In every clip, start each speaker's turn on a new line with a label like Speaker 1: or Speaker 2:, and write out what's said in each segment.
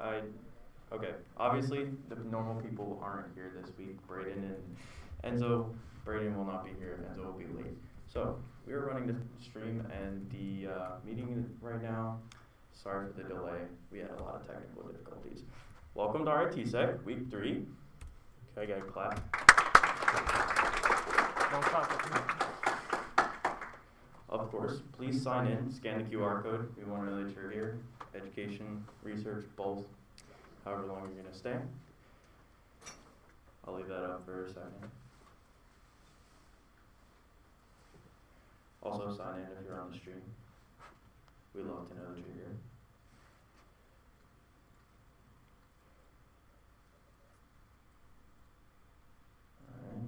Speaker 1: Okay, obviously the normal people aren't here this week. Braden and Enzo. Braden will not be here. Enzo will be late. So we are running the stream and the meeting right now. Sorry for the delay. We had a lot of technical difficulties. Welcome to RITSec, week 3. Can I get a clap?
Speaker 2: Don't clap.
Speaker 1: Of course, please sign in, scan the QR code. We want to know that you're here. Education, research, both. However long you're going to stay. I'll leave that up for a second. Also sign in if you're on the stream. We'd love to know that you're here. Alright.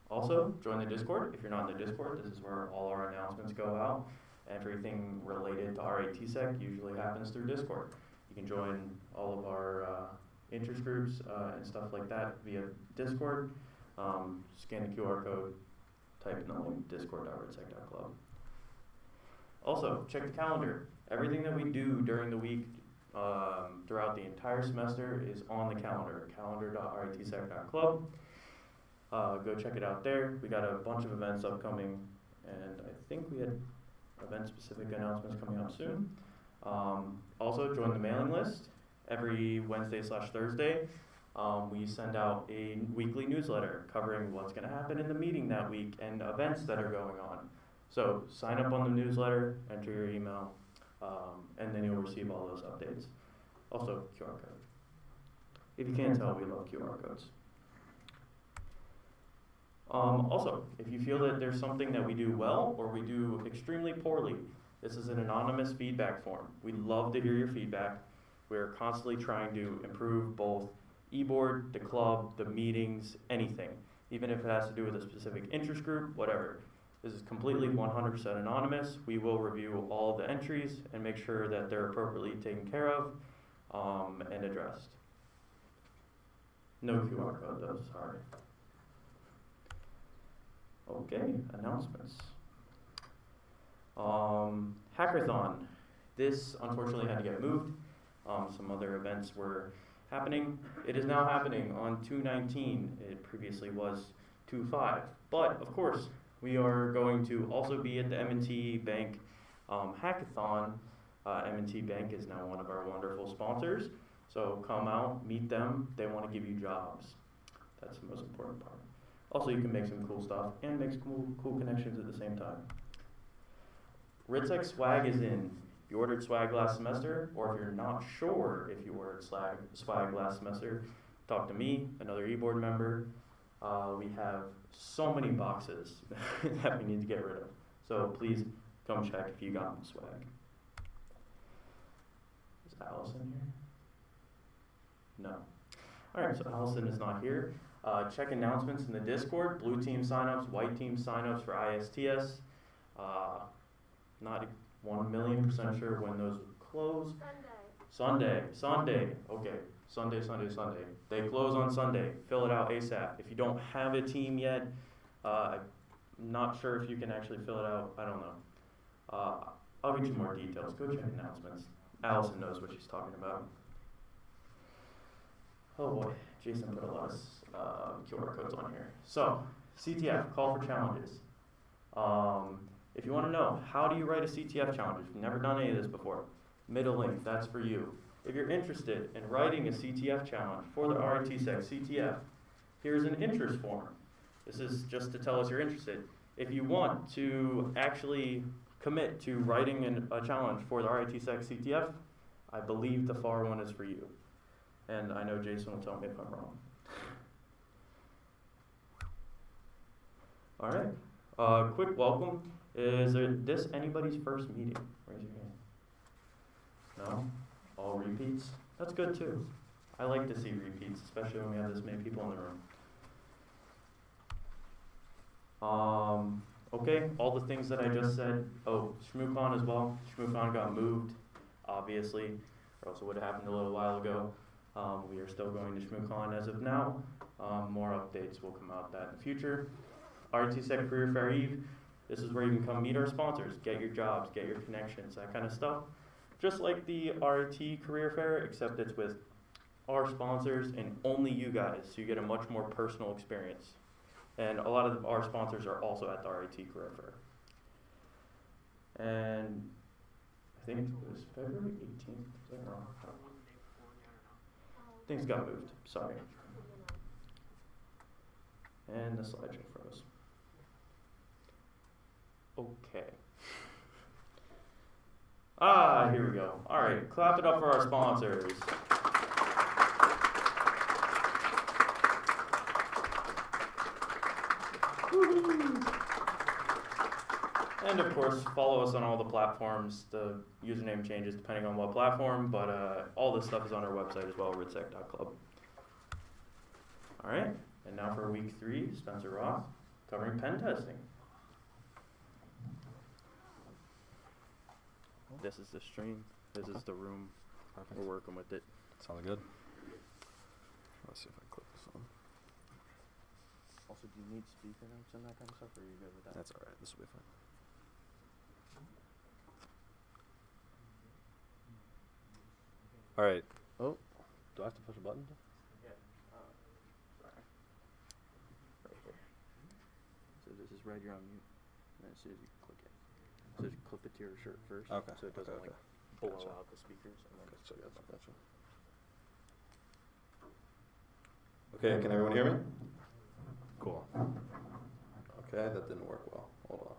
Speaker 1: Also, join the Discord. If you're not in the Discord, this is where all our announcements go out. Everything related to RITSec usually happens through Discord. You can join all of our interest groups and stuff like that via Discord. Scan the QR code, type in the link, discord.ritsec.club. Also, check the calendar. Everything that we do during the week throughout the entire semester is on the calendar, calendar.ritsec.club. Go check it out there. We got a bunch of events upcoming, and I think we had event-specific announcements coming up soon. Also, join the mailing list. Every Wednesday/Thursday, we send out a weekly newsletter covering what's going to happen in the meeting that week and events that are going on. So sign up on the newsletter, enter your email, and then you'll receive all those updates. Also, QR code. If you can't tell, we love QR codes. Also, if you feel that there's something that we do well or we do extremely poorly, this is an anonymous feedback form. We'd love to hear your feedback. We're constantly trying to improve both eBoard, the club, the meetings, anything. Even if it has to do with a specific interest group, whatever. This is completely 100% anonymous. We will review all of the entries and make sure that they're appropriately taken care of and addressed. No QR code though, sorry. Okay, announcements. Hackathon. This unfortunately had to get moved. Some other events were happening. It is now happening on 2/19. It previously was 2/5. But of course, we are going to also be at the M&T Bank Hackathon. M&T Bank is now one of our wonderful sponsors. So come out, meet them. They want to give you jobs. That's the most important part. Also, you can make some cool stuff and make some cool connections at the same time. RITSec swag is in. If you ordered swag last semester, or if you're not sure if you ordered swag last semester, talk to me, another eBoard member. We have so many boxes that we need to get rid of. So please come check if you got the swag. Is Allison here? No. Alright, so Allison is not here. Check announcements in the Discord, blue team signups, white team signups for ISTS. Not 1,000,000% sure when those close. Sunday. Okay. Sunday. They close on Sunday. Fill it out ASAP. If you don't have a team yet, I'm not sure if you can actually fill it out. I don't know. I'll get you more details. Go check announcements. Allison knows what she's talking about. Oh boy, Jason put a lot of QR codes on here. So, CTF, call for challenges. If you want to know, how do you write a CTF challenge? If you've never done any of this before, middle link, that's for you. If you're interested in writing a CTF challenge for the RITSec CTF, here's an interest form. This is just to tell us you're interested. If you want to actually commit to writing a challenge for the RITSec CTF, I believe the far one is for you. And I know Jason will tell me if I'm wrong. All right, quick welcome. Is this anybody's first meeting? Raise your hand. No? All repeats? That's good too. I like to see repeats, especially when we have this many people in the room. Okay, all the things that I just said. Oh, ShmooCon as well. ShmooCon got moved, obviously, or else it would have happened a little while ago. We are still going to ShmooCon as of now. More updates will come out that in the future. RITSec Career Fair Eve. This is where you can come meet our sponsors, get your jobs, get your connections, that kind of stuff. just like the RIT career fair, except it's with our sponsors and only you guys, so you get a much more personal experience. And a lot of our sponsors are also at the RIT career fair. And I think it was February 18th, is that wrong? Things got moved, sorry. And the slideshow froze. Okay. Here we go. All right, clap it up for our sponsors. And of course, follow us on all the platforms. The username changes depending on what platform, but all this stuff is on our website as well, ridsec.club. All right, and now for week 3, Spencer Roth, covering pen testing. This is the stream. This is the room.
Speaker 3: Perfect.
Speaker 1: We're working with it.
Speaker 3: Sounds good. Let's see if I can click this on.
Speaker 1: Also, do you need speaker notes and that kind of stuff, or are you good with that?
Speaker 3: That's all right. This will be fine. All right. Oh, do I have to push a button?
Speaker 1: Yeah. Sorry. Right here. So this is red, you're on mute. And then as soon as you click it. So you clip it to your shirt first.
Speaker 3: Okay.
Speaker 1: So it doesn't
Speaker 3: Okay.
Speaker 1: blow
Speaker 3: Gotcha.
Speaker 1: out the speakers. And then
Speaker 3: Gotcha. Okay, can everyone hear me? Cool. Okay, that didn't work well. Hold on.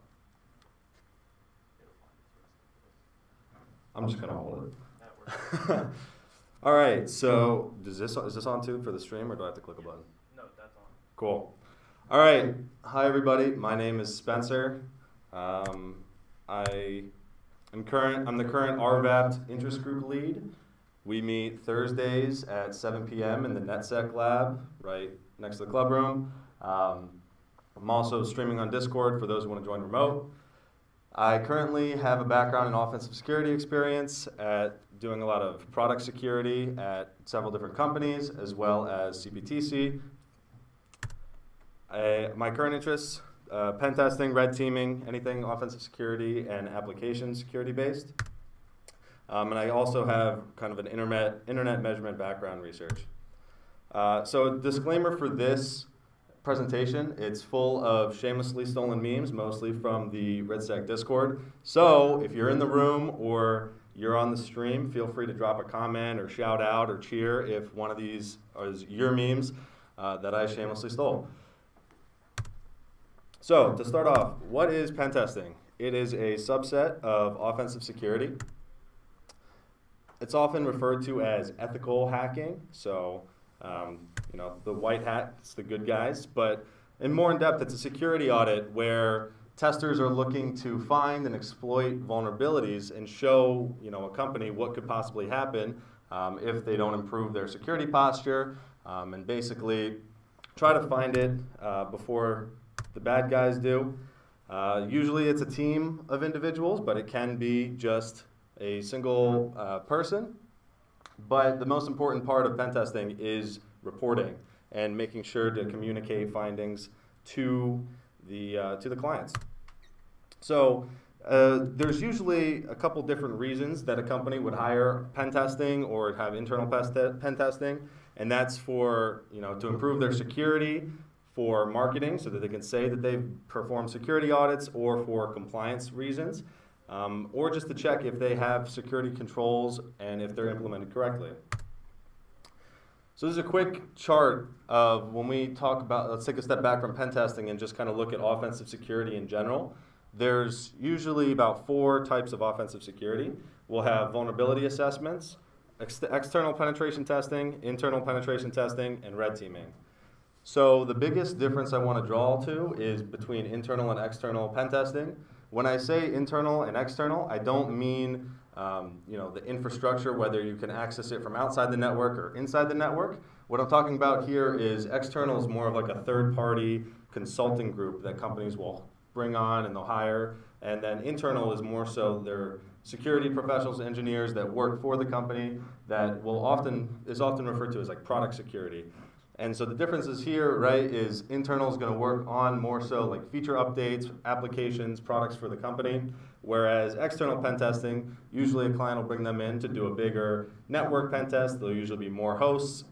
Speaker 3: I'm just gonna hold it.
Speaker 1: That works.
Speaker 3: All right, so is this on too for the stream, or do I have to click a button?
Speaker 1: No, that's on.
Speaker 3: Cool. All right. Hi, everybody. My name is Spencer. I'm the current RVAPT interest group lead. We meet Thursdays at 7 p.m. in the NetSec lab, right next to the club room. I'm also streaming on Discord for those who want to join remote. I currently have a background in offensive security experience at doing a lot of product security at several different companies, as well as CPTC. My current interests, pen testing, red teaming, anything offensive security and application security based. And I also have kind of an internet measurement background research. So disclaimer for this presentation, it's full of shamelessly stolen memes, mostly from the RedSec Discord. So if you're in the room or you're on the stream, feel free to drop a comment or shout out or cheer if one of these is your memes that I shamelessly stole. So to start off, what is pen testing? It is a subset of offensive security. It's often referred to as ethical hacking. So, the white hat, it's the good guys. But more in depth, it's a security audit where testers are looking to find and exploit vulnerabilities and show, a company what could possibly happen if they don't improve their security posture, and basically try to find it before the bad guys do. Usually it's a team of individuals, but it can be just a single person. But the most important part of pen testing is reporting and making sure to communicate findings to the clients. So there's usually a couple different reasons that a company would hire pen testing or have internal pen testing, and that's for to improve their security, for marketing so that they can say that they've performed security audits, or for compliance reasons, or just to check if they have security controls and if they're implemented correctly. So this is a quick chart of when we talk about, let's take a step back from pen testing and just kind of look at offensive security in general. There's usually about 4 types of offensive security. We'll have vulnerability assessments, external penetration testing, internal penetration testing, and red teaming. So the biggest difference I want to draw to is between internal and external pen testing. When I say internal and external, I don't mean the infrastructure, whether you can access it from outside the network or inside the network. What I'm talking about here is external is more of like a third-party consulting group that companies will bring on and they'll hire. And then internal is more so their security professionals, engineers that work for the company that is often referred to as like product security. And so the differences here, right, is internal is going to work on more so like feature updates, applications, products for the company, whereas external pen testing, usually a client will bring them in to do a bigger network pen test. There'll usually be more hosts.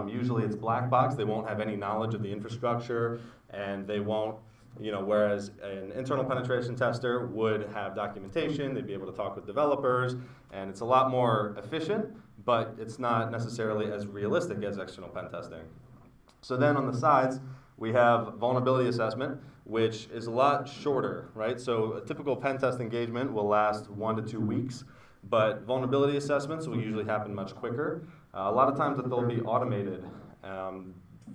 Speaker 3: Usually it's black box. They won't have any knowledge of the infrastructure, and they won't, whereas an internal penetration tester would have documentation, they'd be able to talk with developers, and it's a lot more efficient, but it's not necessarily as realistic as external pen testing. So then on the sides, we have vulnerability assessment, which is a lot shorter, right? So a typical pen test engagement will last 1 to 2 weeks, but vulnerability assessments will usually happen much quicker. A lot of times that they'll be automated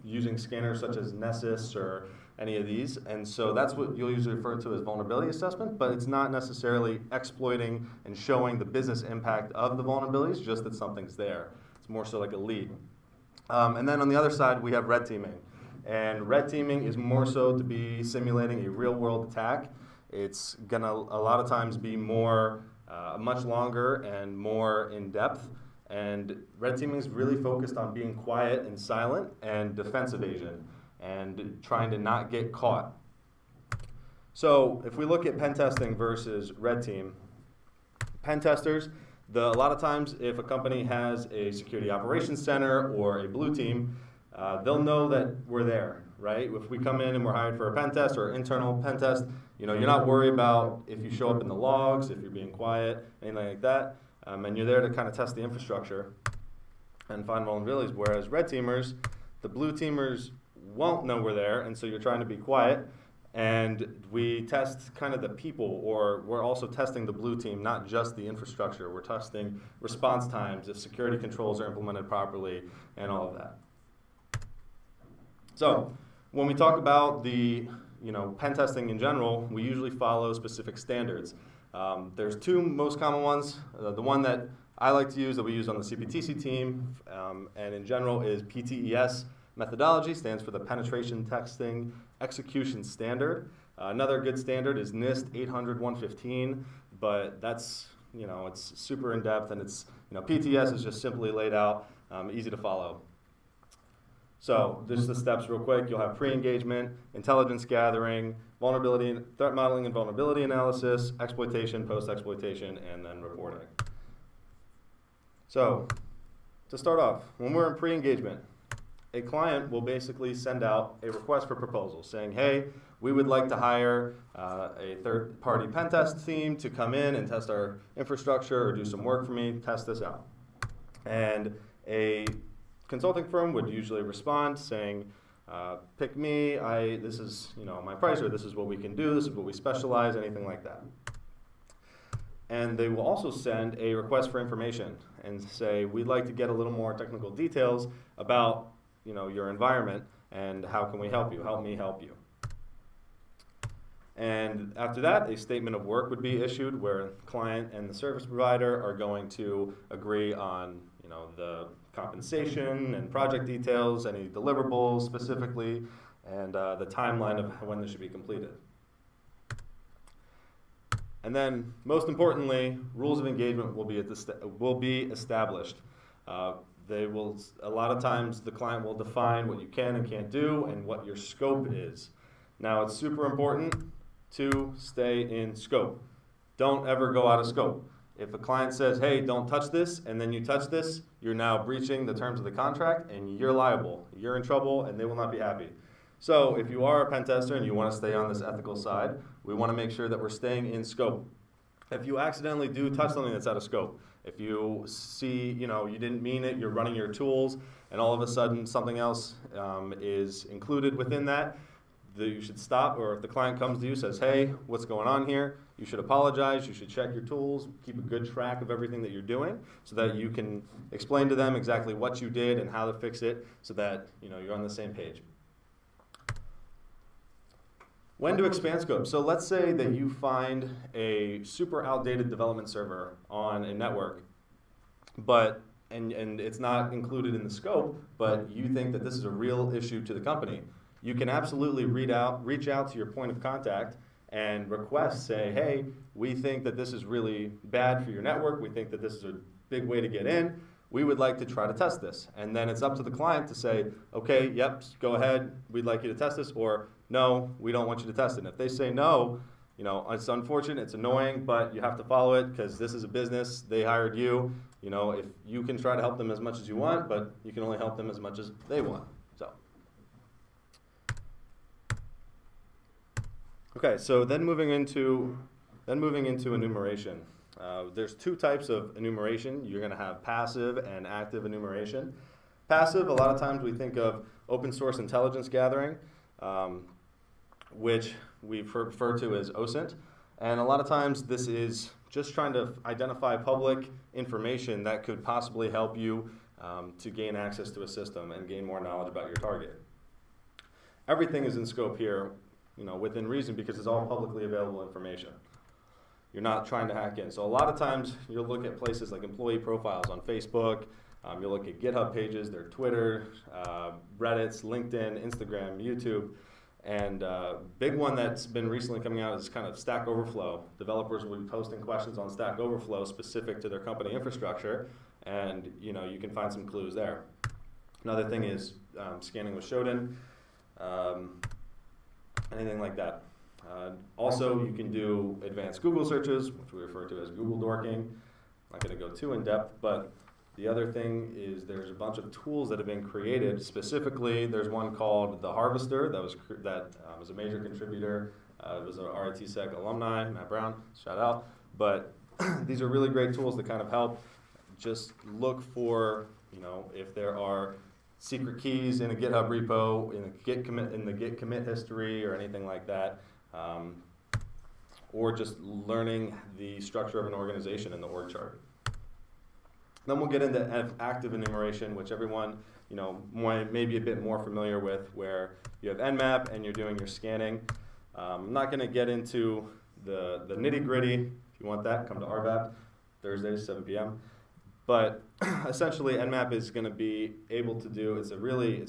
Speaker 3: using scanners such as Nessus or any of these, and so that's what you'll usually refer to as vulnerability assessment, but it's not necessarily exploiting and showing the business impact of the vulnerabilities, just that something's there. It's more so like a lead. And then on the other side, we have red teaming. And red teaming is more so to be simulating a real-world attack. It's gonna a lot of times be more, much longer and more in-depth. And red teaming is really focused on being quiet and silent and defense evasion, and trying to not get caught. So if we look at pen testing versus red team, pen testers, a lot of times if a company has a security operations center or a blue team, they'll know that we're there, right? If we come in and we're hired for a pen test or internal pen test, you're not worried about if you show up in the logs, if you're being quiet, anything like that, and you're there to kind of test the infrastructure and find vulnerabilities, whereas red teamers, the blue teamers won't know we're there, and so you're trying to be quiet, and we test kind of the people, or we're also testing the blue team, not just the infrastructure. We're testing response times, if security controls are implemented properly, and all of that. So when we talk about the pen testing in general, we usually follow specific standards. There's 2 most common ones. The one that I like to use, that we use on the CPTC team, and in general is PTES methodology, stands for the Penetration Testing Execution Standard. Another good standard is NIST 800-115, but that's, it's super in-depth, and it's, PTS is just simply laid out, easy to follow. So just the steps real quick. You'll have pre-engagement, intelligence gathering, vulnerability, threat modeling and vulnerability analysis, exploitation, post-exploitation, and then reporting. So to start off, when we're in pre-engagement, a client will basically send out a request for proposal saying, hey, we would like to hire a third-party pen test team to come in and test our infrastructure or do some work for me, test this out. And a consulting firm would usually respond saying, pick me, this is my price, or this is what we can do, this is what we specialize, anything like that. And they will also send a request for information and say, we'd like to get a little more technical details about your environment, and how can we help you? Help me help you. And after that, a statement of work would be issued where the client and the service provider are going to agree on the compensation and project details, any deliverables specifically, and the timeline of when this should be completed. And then, most importantly, rules of engagement will be established. A lot of times the client will define what you can and can't do and what your scope is. Now, it's super important to stay in scope. Don't ever go out of scope. If a client says, hey, don't touch this, and then you touch this, you're now breaching the terms of the contract, and you're liable. You're in trouble, and they will not be happy. So if you are a pen tester and you want to stay on this ethical side, we want to make sure that we're staying in scope. If you accidentally do touch something that's out of scope, if you see, you didn't mean it, you're running your tools, and all of a sudden something else is included within that, you should stop, or if the client comes to you and says, hey, what's going on here? You should apologize, you should check your tools, keep a good track of everything that you're doing so that you can explain to them exactly what you did and how to fix it so that you're on the same page. When to expand scope? So let's say that you find a super outdated development server on a network, and it's not included in the scope, but you think that this is a real issue to the company. You can absolutely reach out to your point of contact and request, say, hey, we think that this is really bad for your network. We think that this is a big way to get in. we would like to try to test this. And then it's up to the client to say, okay, yep, go ahead, we'd like you to test this, or no, we don't want you to test it. And if they say no, you know, it's unfortunate, it's annoying, but you have to follow it because this is a business, they hired you. You know, if you can try to help them as much as you want, but you can only help them as much as they want. So, okay, so then moving into enumeration. There's two types of enumeration. You're going to have passive and active enumeration. Passive, a lot of times we think of open source intelligence gathering, which we refer to as OSINT. And a lot of times this is just trying to identify public information that could possibly help you to gain access to a system and gain more knowledge about your target. Everything is in scope here, you know, within reason, because it's all publicly available information. You're not trying to hack in. So a lot of times you'll look at places like employee profiles on Facebook, you'll look at GitHub pages, their Twitter, Reddits, LinkedIn, Instagram, YouTube. And big one that's been recently coming out is kind of Stack Overflow. Developers will be posting questions on Stack Overflow specific to their company infrastructure, and you know, you can find some clues there. Another thing is scanning with Shodan, anything like that. Also, you can do advanced Google searches, which we refer to as Google dorking. I'm not going to go too in depth, but the other thing is there's a bunch of tools that have been created. Specifically, there's one called the Harvester that was a major contributor. It was an RIT-Sec alumni, Matt Brown, shout out. But these are really great tools that kind of help. Just look for, you know, if there are secret keys in a GitHub repo, in the Git commit history, or anything like that. Or just learning the structure of an organization in the org chart. Then we'll get into active enumeration, which everyone, you know, may be a bit more familiar with, where you have Nmap and you're doing your scanning. I'm not going to get into the nitty-gritty. If you want that, come to RVAP, Thursdays, 7 p.m. But essentially, Nmap is going to be able to do, it's a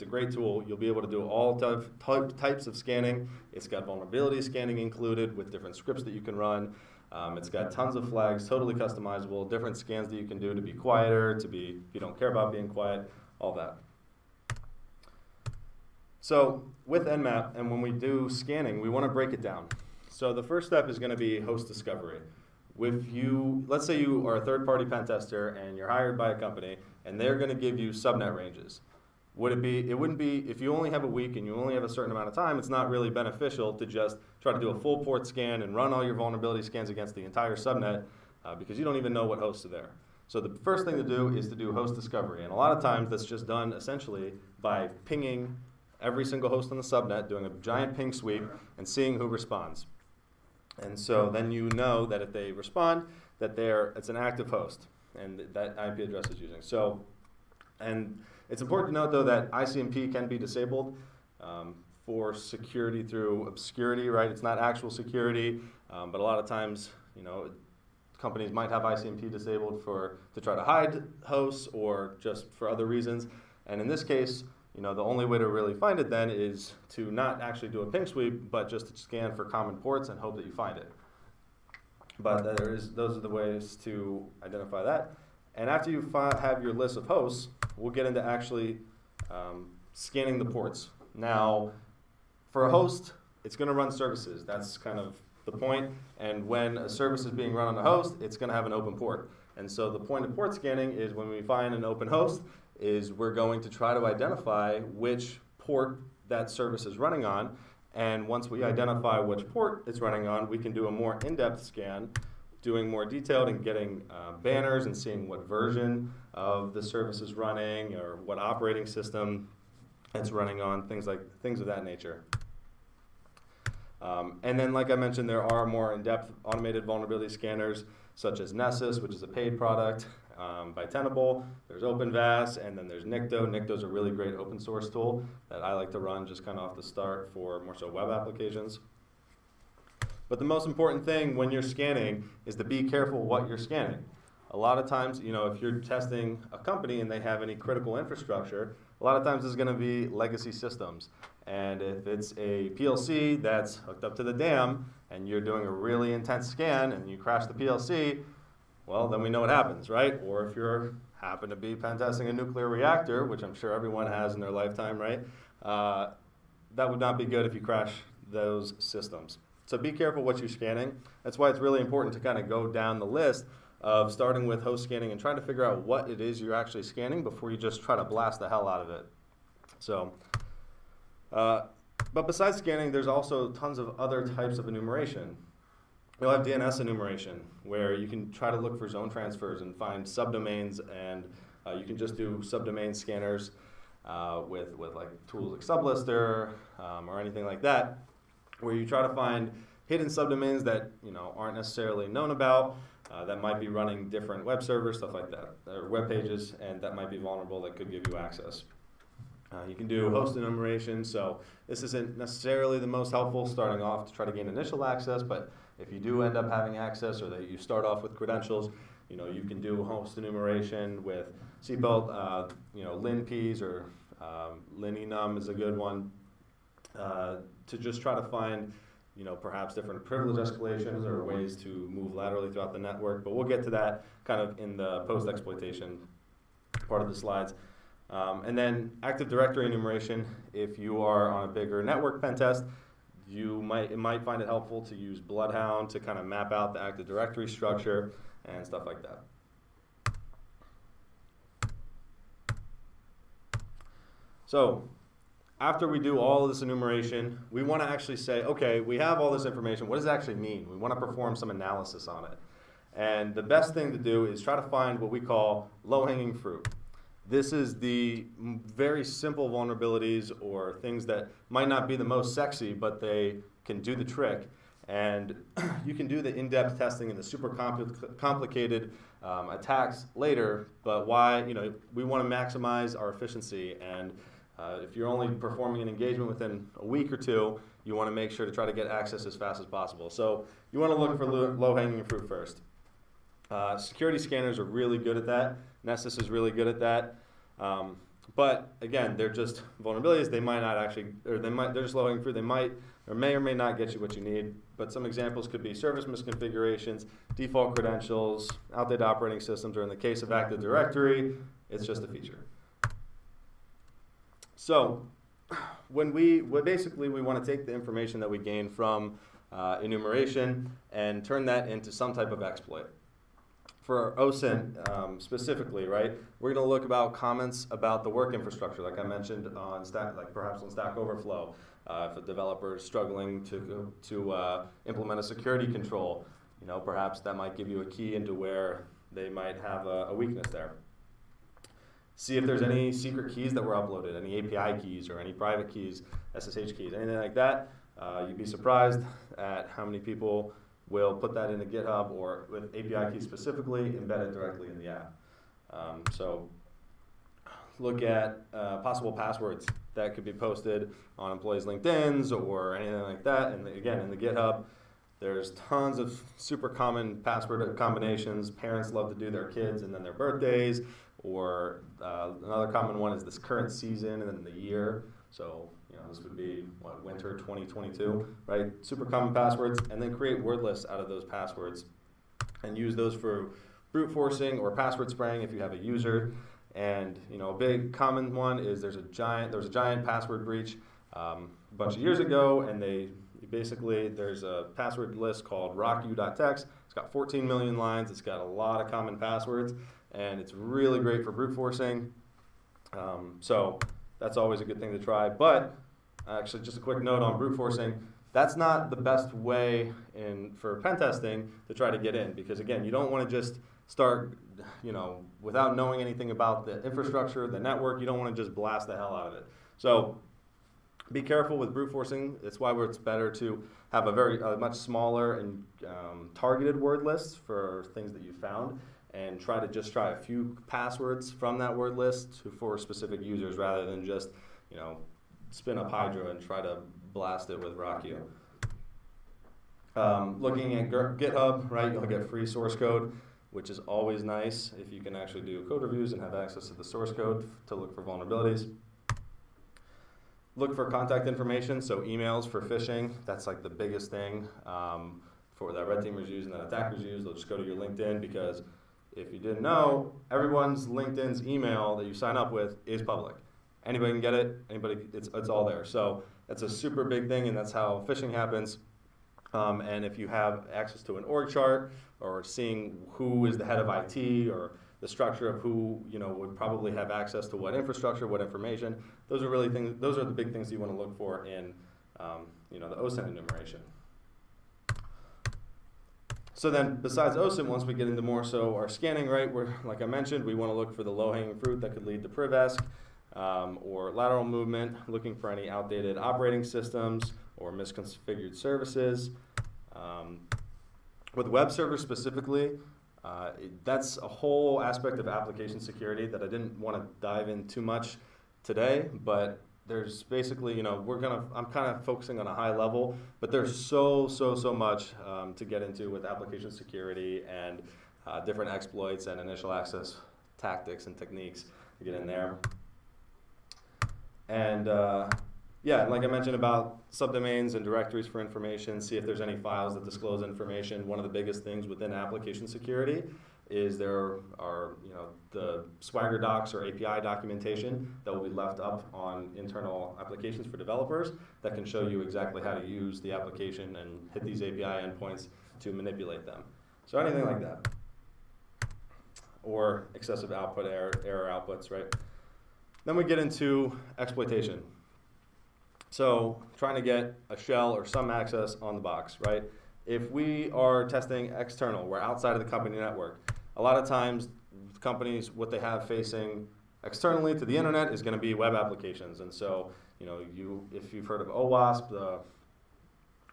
Speaker 3: great tool. You'll be able to do all types of scanning. It's got vulnerability scanning included with different scripts that you can run. It's got tons of flags, totally customizable, different scans that you can do to be quieter, if you don't care about being quiet, all that. So with Nmap, and when we do scanning, we want to break it down. So the first step is going to be host discovery. Let's say you are a third-party pen tester and you're hired by a company and they're going to give you subnet ranges. It wouldn't be, if you only have a week and you only have a certain amount of time, it's not really beneficial to just try to do a full port scan and run all your vulnerability scans against the entire subnet because you don't even know what hosts are there. So the first thing to do is to do host discovery. And a lot of times that's just done essentially by pinging every single host on the subnet, doing a giant ping sweep, and seeing who responds. And so then you know that if they respond, that it's an active host, and that IP address is using. So, and it's important to note, though, that ICMP can be disabled for security through obscurity, right? It's not actual security, but a lot of times, you know, companies might have ICMP disabled to try to hide hosts or just for other reasons. And in this case, you know, the only way to really find it then is to not actually do a ping sweep, but just to scan for common ports and hope that you find it. But those are the ways to identify that. And after you have your list of hosts, we'll get into actually scanning the ports. Now, for a host, it's going to run services. That's kind of the point. And when a service is being run on a host, it's going to have an open port. And so the point of port scanning is when we find an open host, is we're going to try to identify which port that service is running on. And once we identify which port it's running on, we can do a more in-depth scan, doing more detailed and getting banners and seeing what version of the service is running or what operating system it's running on, things of that nature. And then, like I mentioned, there are more in-depth automated vulnerability scanners, such as Nessus, which is a paid product by Tenable. There's OpenVAS, and then there's Nikto. Nikto's a really great open source tool that I like to run just kind of off the start for more so web applications. But the most important thing when you're scanning is to be careful what you're scanning. A lot of times, you know, if you're testing a company and they have any critical infrastructure, a lot of times it's going to be legacy systems. And if it's a PLC that's hooked up to the DAM and you're doing a really intense scan and you crash the PLC, well, then we know what happens, right? Or if you're happen to be pen testing a nuclear reactor, which I'm sure everyone has in their lifetime, right? That would not be good if you crash those systems. So be careful what you're scanning. That's why it's really important to kind of go down the list of starting with host scanning and trying to figure out what it is you're actually scanning before you just try to blast the hell out of it. So, but besides scanning, there's also tons of other types of enumeration. You'll have DNS enumeration, where you can try to look for zone transfers and find subdomains, and you can just do subdomain scanners with like tools like Sublister or anything like that, where you try to find hidden subdomains that aren't necessarily known about, that might be running different web servers, stuff like that, or web pages, and that might be vulnerable, that could give you access. You can do host enumeration, so this isn't necessarily the most helpful starting off to try to gain initial access, but if you do end up having access, or that you start off with credentials, you can do host enumeration with seatbelt, linps, or linenum is a good one, to just try to find perhaps different privilege escalations or ways to move laterally throughout the network, but we'll get to that kind of in the post-exploitation part of the slides. And then Active Directory enumeration, if you are on a bigger network pen test, it might find it helpful to use Bloodhound to kind of map out the Active Directory structure and stuff like that. So after we do all of this enumeration, we want to actually say, okay, we have all this information. What does it actually mean? We want to perform some analysis on it. And the best thing to do is try to find what we call low-hanging fruit. This is the very simple vulnerabilities or things that might not be the most sexy, but they can do the trick. And you can do the in-depth testing and the super complicated attacks later, but why, we want to maximize our efficiency. And if you're only performing an engagement within a week or two, you want to make sure to try to get access as fast as possible. So you want to look for low-hanging fruit first. Security scanners are really good at that. Nessus is really good at that. But again, they're just vulnerabilities. They might not actually, or they're just low-hanging fruit. They might or may not get you what you need. But some examples could be service misconfigurations, default credentials, outdated operating systems, or in the case of Active Directory, it's just a feature. So basically we want to take the information that we gain from enumeration and turn that into some type of exploit. For OSINT specifically, right, we're going to look about comments about the work infrastructure, like I mentioned on perhaps on Stack Overflow. If a developer is struggling to implement a security control, perhaps that might give you a key into where they might have a weakness there. See if there's any secret keys that were uploaded, any API keys or any private keys, SSH keys, anything like that. You'd be surprised at how many people will put that into GitHub or with API keys specifically embedded directly in the app. So look at possible passwords that could be posted on employees' LinkedIn's or anything like that. And again, in the GitHub, there's tons of super common password combinations. Parents love to do their kids and then their birthdays. Or another common one is this current season and then the year. So this would be winter 2022, right? Super common passwords, and then create word lists out of those passwords, and use those for brute forcing or password spraying if you have a user. And a big common one is there was a giant password breach a bunch of years ago, and there's a password list called rocku.txt. It's got 14 million lines. It's got a lot of common passwords, and it's really great for brute forcing. So that's always a good thing to try. But actually, just a quick note on brute forcing, that's not the best way for pen testing to try to get in, because again, you don't want to just start, without knowing anything about the infrastructure, the network. You don't want to just blast the hell out of it. So be careful with brute forcing. That's why it's better to have a much smaller and targeted word list for things that you found, and try a few passwords from that word list for specific users rather than just, spin up Hydra and try to blast it with Rocku. Looking at GitHub, right, you'll get free source code, which is always nice if you can actually do code reviews and have access to the source code to look for vulnerabilities. Look for contact information, so emails for phishing. That's like the biggest thing for that red teamers use and that attackers use. They'll just go to your LinkedIn, because if you didn't know, everyone's LinkedIn's email that you sign up with is public. Anybody can get it. It's all there. So that's a super big thing, and that's how phishing happens. And if you have access to an org chart or seeing who is the head of IT or the structure of who would probably have access to what infrastructure, what information, those are really things. Those are the big things you want to look for in the OSINT enumeration. So then, besides OSINT, once we get into more so our scanning, right, like I mentioned, we want to look for the low-hanging fruit that could lead to priv-esc or lateral movement, looking for any outdated operating systems or misconfigured services. With web servers specifically, that's a whole aspect of application security that I didn't want to dive in too much today, but there's basically, I'm kind of focusing on a high level, but there's so much to get into with application security and different exploits and initial access tactics and techniques to get in there. And like I mentioned about subdomains and directories for information, see if there's any files that disclose information. One of the biggest things within application security is there are the Swagger docs or API documentation that will be left up on internal applications for developers that can show you exactly how to use the application and hit these API endpoints to manipulate them. So anything like that. Or excessive output error outputs, right? Then we get into exploitation. So trying to get a shell or some access on the box, right? If we are testing external, we're outside of the company network. A lot of times, companies, what they have facing externally to the internet is going to be web applications. And so, if you've heard of OWASP,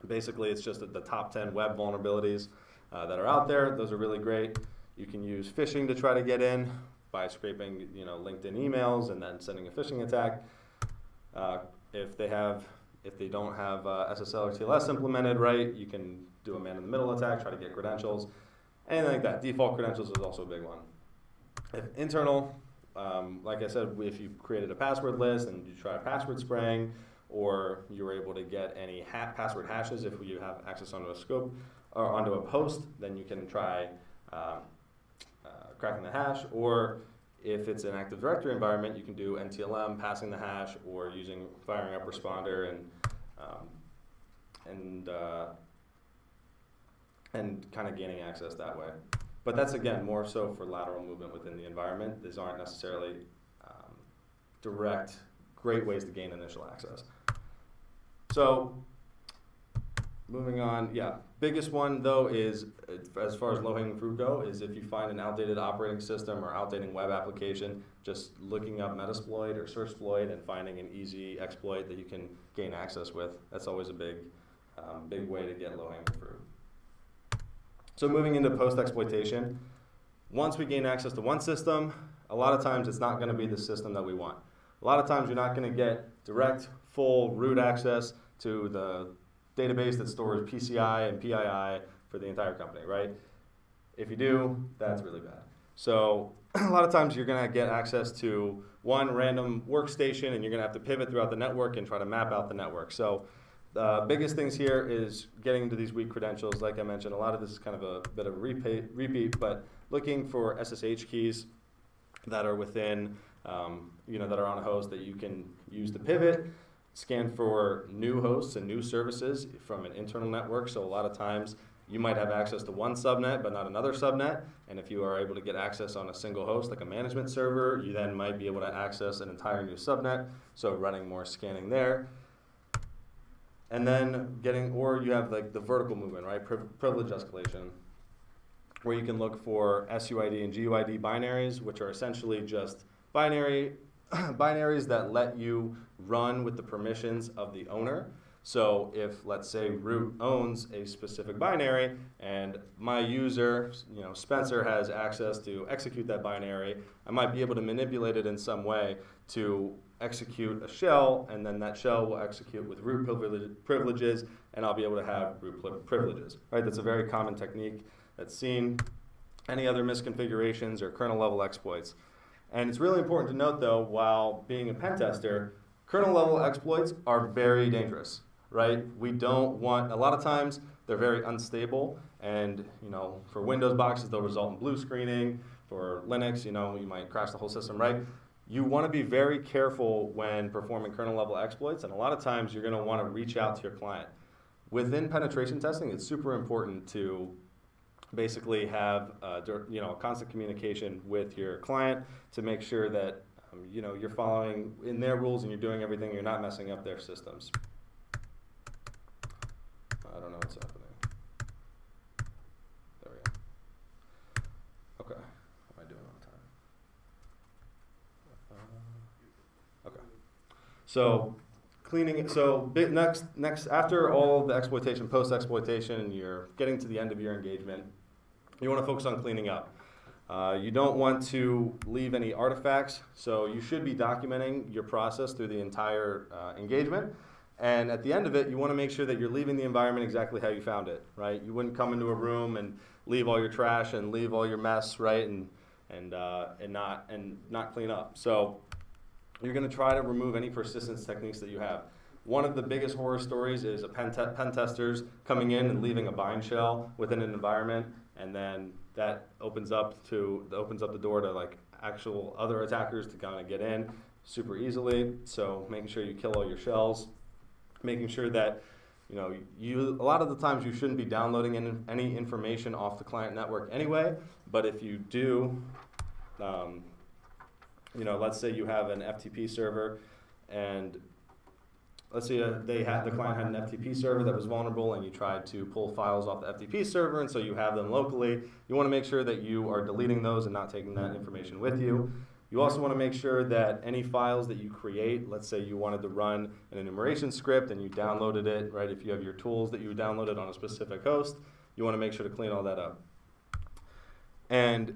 Speaker 3: basically it's just the top 10 web vulnerabilities that are out there. Those are really great. You can use phishing to try to get in by scraping, LinkedIn emails and then sending a phishing attack. If they don't have SSL or TLS implemented right, you can do a man-in-the-middle attack, try to get credentials, anything like that. Default credentials is also a big one. If internal, like I said, if you created a password list and you try password spraying, or you were able to get any password hashes if you have access onto a scope or onto a post, then you can try cracking the hash. Or if it's an Active Directory environment, you can do NTLM, passing the hash, or firing up responder and kind of gaining access that way. But that's, again, more so for lateral movement within the environment. These aren't necessarily direct, great ways to gain initial access. So moving on, biggest one, though, is, as far as low-hanging fruit go, is if you find an outdated operating system or outdated web application, just looking up Metasploit or Searchsploit and finding an easy exploit that you can gain access with. That's always a big way to get low-hanging fruit. So moving into post-exploitation, once we gain access to one system, a lot of times it's not going to be the system that we want. A lot of times you're not going to get direct, full root access to the database that stores PCI and PII for the entire company, right? If you do, that's really bad. So a lot of times you're going to get access to one random workstation and you're going to have to pivot throughout the network and try to map out the network. So the biggest things here is getting into these weak credentials. Like I mentioned, a lot of this is kind of a bit of a repeat, but looking for SSH keys that are within, that are on a host that you can use to pivot. Scan for new hosts and new services from an internal network. So a lot of times you might have access to one subnet but not another subnet. And if you are able to get access on a single host like a management server, you then might be able to access an entire new subnet. So running more scanning there. And then or you have like the vertical movement, right? Privilege escalation, where you can look for SUID and GUID binaries, which are essentially just binaries that let you run with the permissions of the owner. So if, let's say, root owns a specific binary and my user, Spencer, has access to execute that binary, I might be able to manipulate it in some way to execute a shell, and then that shell will execute with root privileges, and I'll be able to have root privileges. Right? That's a very common technique that's seen. Any other misconfigurations or kernel-level exploits. And it's really important to note, though, while being a pen tester, kernel-level exploits are very dangerous, right? We don't want, a lot of times, they're very unstable, and for Windows boxes, they'll result in blue screening. for Linux, you might crash the whole system, right? You want to be very careful when performing kernel level exploits, and a lot of times you're going to want to reach out to your client. Within penetration testing, it's super important to basically have constant communication with your client to make sure that you're following in their rules and you're doing everything, you're not messing up their systems. I don't know what's happening. There we go. Okay. How am I doing on time? Okay. So cleaning it. So next after all of the exploitation, post-exploitation, you're getting to the end of your engagement. You want to focus on cleaning up. You don't want to leave any artifacts, so you should be documenting your process through the entire engagement. And at the end of it, you want to make sure that you're leaving the environment exactly how you found it, right? You wouldn't come into a room and leave all your trash and leave all your mess, right, and not clean up. So you're going to try to remove any persistence techniques that you have. One of the biggest horror stories is pen testers coming in and leaving a bind shell within an environment, and then that opens up the door to like actual other attackers to kind of get in super easily. So making sure you kill all your shells, making sure that a lot of the times you shouldn't be downloading any information off the client network anyway. But if you do, let's say you have an FTP server, and let's say the client had an FTP server that was vulnerable, and you tried to pull files off the FTP server, and so you have them locally. You want to make sure that you are deleting those and not taking that information with you. You also want to make sure that any files that you create, let's say you wanted to run an enumeration script and you downloaded it, right? If you have your tools that you downloaded on a specific host, you want to make sure to clean all that up. And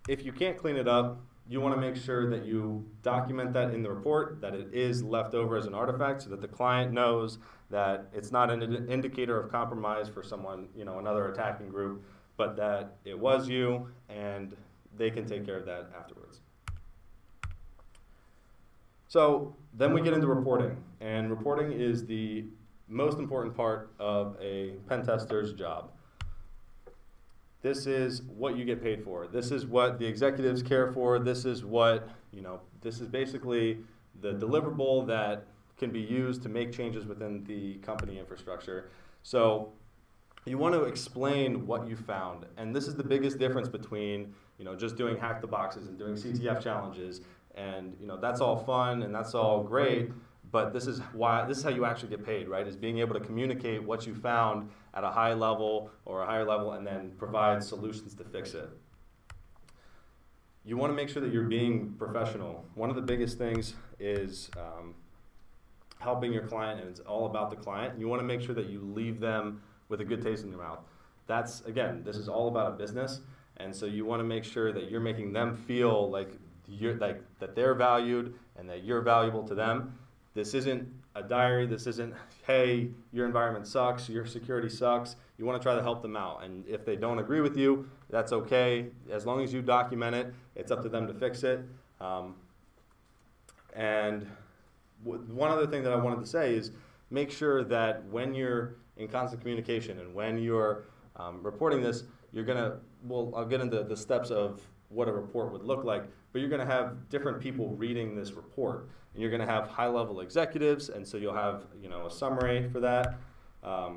Speaker 3: if you can't clean it up, you want to make sure that you document that in the report, that it is left over as an artifact so that the client knows that it's not an indicator of compromise for someone, another attacking group, but that it was you and they can take care of that afterwards. So then we get into reporting, and reporting is the most important part of a pen tester's job. This is what you get paid for. This is what the executives care for. This is what, this is basically the deliverable that can be used to make changes within the company infrastructure. So you want to explain what you found, and this is the biggest difference between, just doing hack the boxes and doing CTF challenges. And that's all fun and that's all great, but this is how you actually get paid, right? Is being able to communicate what you found at a high level or a higher level and then provide solutions to fix it. You want to make sure that you're being professional. One of the biggest things is helping your client, and it's all about the client. You want to make sure that you leave them with a good taste in your mouth. That's, again, this is all about a business, and so you want to make sure that you're making them feel like that they're valued and that you're valuable to them. This isn't a diary. This isn't, hey, your environment sucks, your security sucks. You want to try to help them out. And if they don't agree with you, that's okay. As long as you document it, it's up to them to fix it. And one other thing that I wanted to say is make sure that when you're in constant communication and when you're reporting this, I'll get into the steps of what a report would look like, but you're going to have different people reading this report. And you're going to have high-level executives, and so you'll have a summary for that. I'll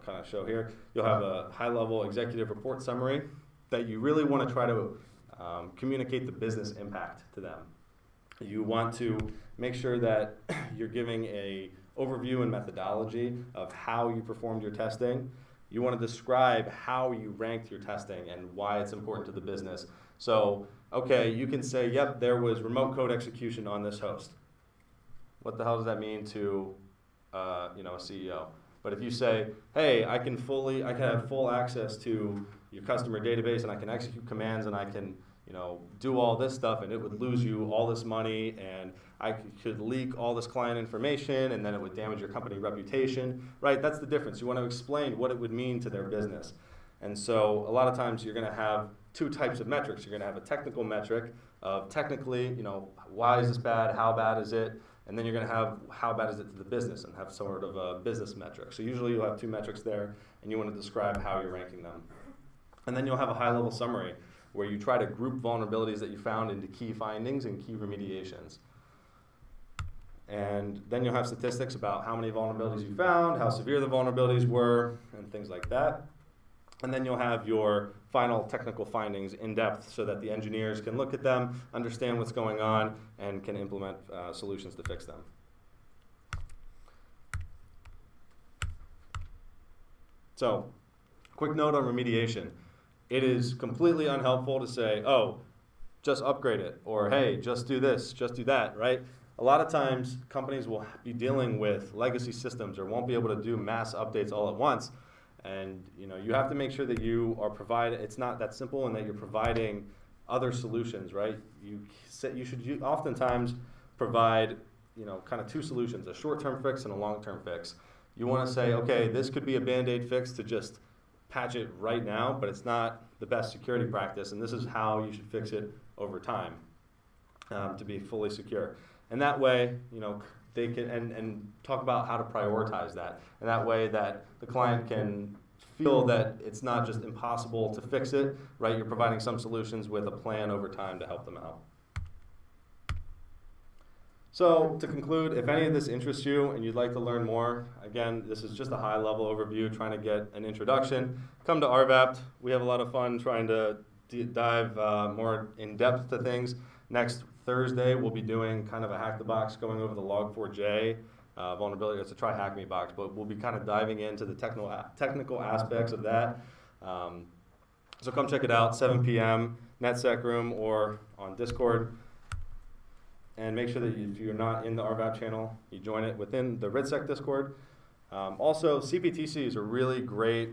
Speaker 3: kind of show here. You'll have a high-level executive report summary that you really want to try to communicate the business impact to them. You want to make sure that you're giving a overview and methodology of how you performed your testing. You want to describe how you ranked your testing and why it's important to the business. So, okay, you can say, yep, there was remote code execution on this host. What the hell does that mean to a CEO? But if you say, hey, I can have full access to your customer database and I can execute commands and I can do all this stuff, and it would lose you all this money, and I could leak all this client information, and then it would damage your company reputation, right? That's the difference. You want to explain what it would mean to their business. And so a lot of times you're going to have two types of metrics. You're going to have a technical metric of technically, why is this bad? How bad is it? And then you're going to have how bad is it to the business and have sort of a business metric. So usually you'll have two metrics there, and you want to describe how you're ranking them. And then you'll have a high-level summary where you try to group vulnerabilities that you found into key findings and key remediations. And then you'll have statistics about how many vulnerabilities you found, how severe the vulnerabilities were, and things like that. And then you'll have your final technical findings in depth so that the engineers can look at them, understand what's going on, and can implement solutions to fix them. So, quick note on remediation. It is completely unhelpful to say, oh, just upgrade it, or hey, just do this, just do that, right? A lot of times, companies will be dealing with legacy systems or won't be able to do mass updates all at once. And you have to make sure that you are providing, it's not that simple, and that you're providing other solutions, right? You should oftentimes provide, kind of two solutions, a short-term fix and a long-term fix. You want to say, okay, this could be a Band-Aid fix to just patch it right now, but it's not the best security practice, and this is how you should fix it over time to be fully secure. And that way, they can, and talk about how to prioritize that. And that way that the client can feel that it's not just impossible to fix it, right? You're providing some solutions with a plan over time to help them out. So to conclude, if any of this interests you and you'd like to learn more, again, this is just a high-level overview, trying to get an introduction. Come to RVAPT. We have a lot of fun trying to dive more in depth to things. Next Thursday, we'll be doing kind of a hack the box, going over the Log4j vulnerability. It's a try hack me box, but we'll be kind of diving into the technical aspects of that. So come check it out, 7 p.m., NetSec room or on Discord. And make sure that if you're not in the RVAP channel, you join it within the RidSec Discord. Also, CPTC is a really great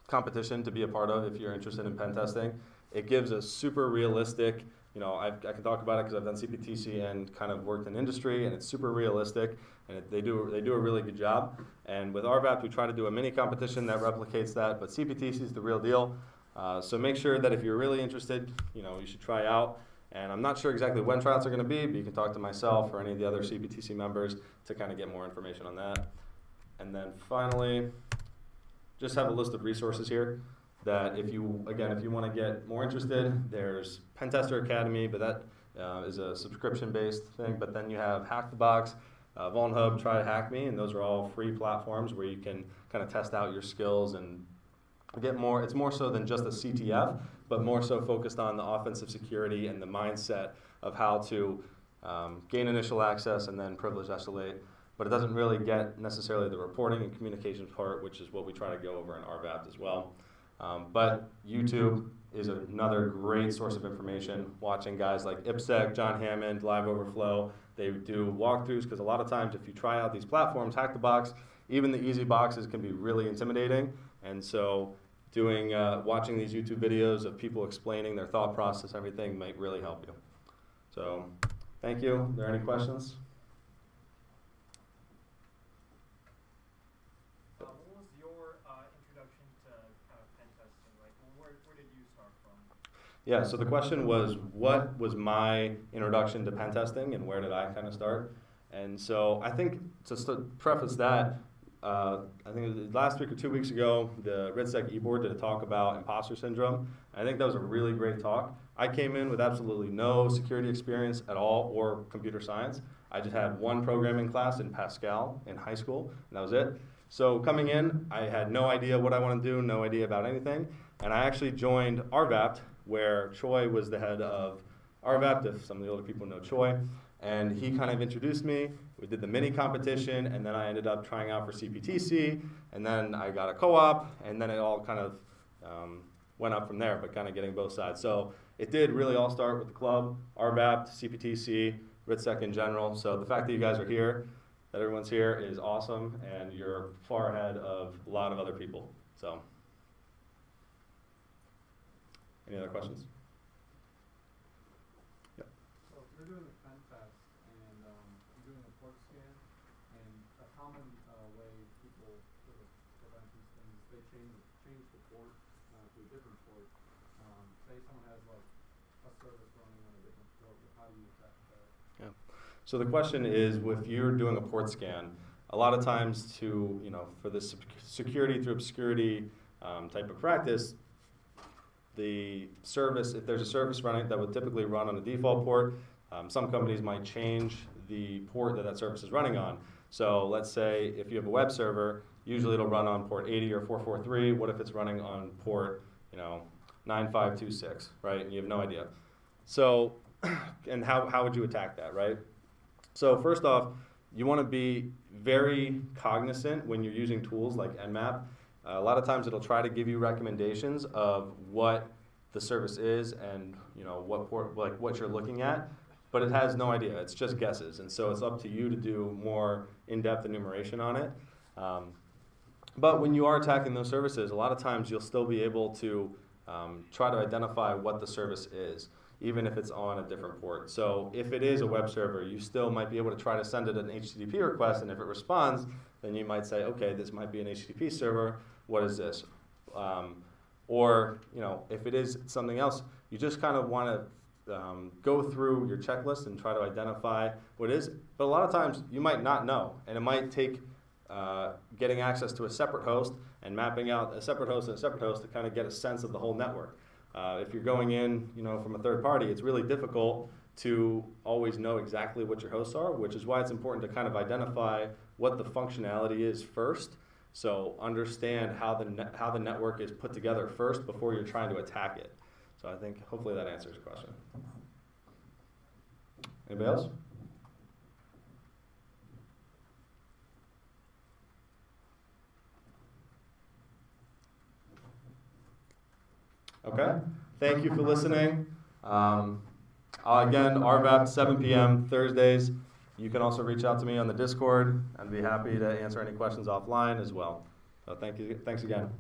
Speaker 3: competition to be a part of if you're interested in pen testing. It gives a super realistic, I can talk about it because I've done CPTC and kind of worked in industry, and it's super realistic, and they do a really good job. And with RVAP, we try to do a mini competition that replicates that, but CPTC is the real deal. So make sure that if you're really interested, you should try out. And I'm not sure exactly when tryouts are going to be, but you can talk to myself or any of the other CPTC members to kind of get more information on that. And then finally, just have a list of resources here that if you want to get more interested, there's Pentester Academy, but that is a subscription-based thing. But then you have Hack the Box, VulnHub, Try to Hack Me, and those are all free platforms where you can kind of test out your skills and get more. It's more so than just a CTF, but more so focused on the offensive security and the mindset of how to gain initial access and then privilege escalate. But it doesn't really get necessarily the reporting and communications part, which is what we try to go over in RVAPT as well. But YouTube is another great source of information. Watching guys like IPSEC, John Hammond, Live Overflow, they do walkthroughs, because a lot of times if you try out these platforms, Hack the Box, even the easy boxes can be really intimidating. And so watching these YouTube videos of people explaining their thought process, everything might really help you. So thank you. Are there any questions?
Speaker 2: What was your introduction to kind of pen testing? Like, where did you start from?
Speaker 3: Yeah, so the question was, what was my introduction to pen testing and where did I kind of start? And so I think, just to preface that, I think it was last week or 2 weeks ago, the RidSec e-board did a talk about Imposter Syndrome. I think that was a really great talk. I came in with absolutely no security experience at all or computer science. I just had one programming class in Pascal in high school, and that was it. So coming in, I had no idea what I wanted to do, no idea about anything, and I actually joined RVAPT, where Choi was the head of RVAPT, if some of the older people know Choi. And he kind of introduced me. We did the mini competition, and then I ended up trying out for CPTC, and then I got a co-op, and then it all kind of went up from there, but kind of getting both sides. So it did really all start with the club, RVAPT, CPTC, RidSec in general. So the fact that you guys are here, that everyone's here, is awesome, and you're far ahead of a lot of other people. So, any other questions?
Speaker 4: So if you're doing a pen test and you're doing a port scan, and a common way people sort of prevent these things, they change the port to a different port. Say someone has like a service running on a different port, how do you detect that?
Speaker 3: Yeah. So the question is, if you're doing a port scan, a lot of times for this security through obscurity type of practice, the service, if there's a service running that would typically run on a default port, some companies might change the port that that service is running on. So let's say if you have a web server, usually it'll run on port 80 or 443. What if it's running on port, 9526, right? And you have no idea. So, and how would you attack that, right? So first off, you want to be very cognizant when you're using tools like Nmap. A lot of times it'll try to give you recommendations of what the service is and what port, like what you're looking at, but it has no idea. It's just guesses, and so it's up to you to do more in-depth enumeration on it. But when you are attacking those services, a lot of times you'll still be able to try to identify what the service is, even if it's on a different port. So if it is a web server, you still might be able to try to send it an HTTP request, and if it responds, then you might say, okay, this might be an HTTP server. What is this? Or if it is something else, you just kind of want to go through your checklist and try to identify what it is. But a lot of times you might not know, and it might take getting access to a separate host and mapping out a separate host and a separate host to kind of get a sense of the whole network. If you're going in, from a third party, it's really difficult to always know exactly what your hosts are, which is why it's important to kind of identify what the functionality is first. So understand how the network is put together first before you're trying to attack it. So I think hopefully that answers your question. Anybody else? Okay. Thank you for listening. Again, RVAP, 7 p.m. Thursdays. You can also reach out to me on the Discord. I'd be happy to answer any questions offline as well. So thank you. Thanks again.